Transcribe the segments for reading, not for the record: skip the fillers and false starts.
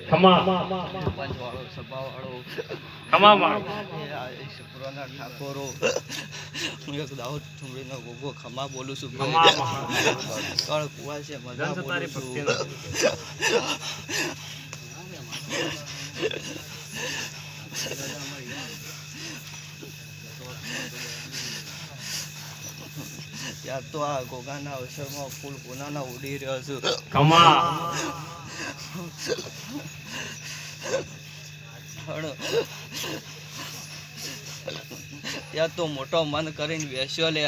ખમા પંચવાળો સભાવાળો ખમા પુરાના ઠાકોરો હું એક દાહોદ ઠુમરીનો ગોગો ખમા બોલું છું ખમા કળ કુવા છે મજા બોલું છું ત્યાં તો આ ગોગાના અવસરમાં ફૂલ પુનાના ઉડી રહ્યો છું ખમા ત્યાં તો મોટો મન કરીને બેસ્યો લે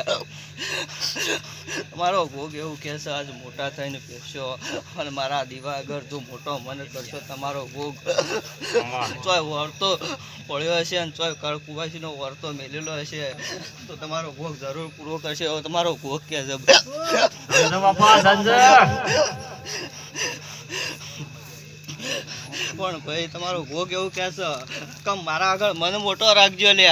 મારો ભોગ એવું કહે છે આજ મોટા થઈને બેસ્યો અને મારા દીવા આગળ જો મોટો મન કરશો તમારો ભોગ ચોય વળતો પડ્યો હશે અને ચોય કળકુવાસીનો વળતો મેલેલો હશે તો તમારો ભોગ જરૂર પૂરો કરશે એવો તમારો ભોગ કે છે પણ ભાઈ તમારો ભોગ એવું કહે છે કે મારા આગળ મન મોટો રાખજો લે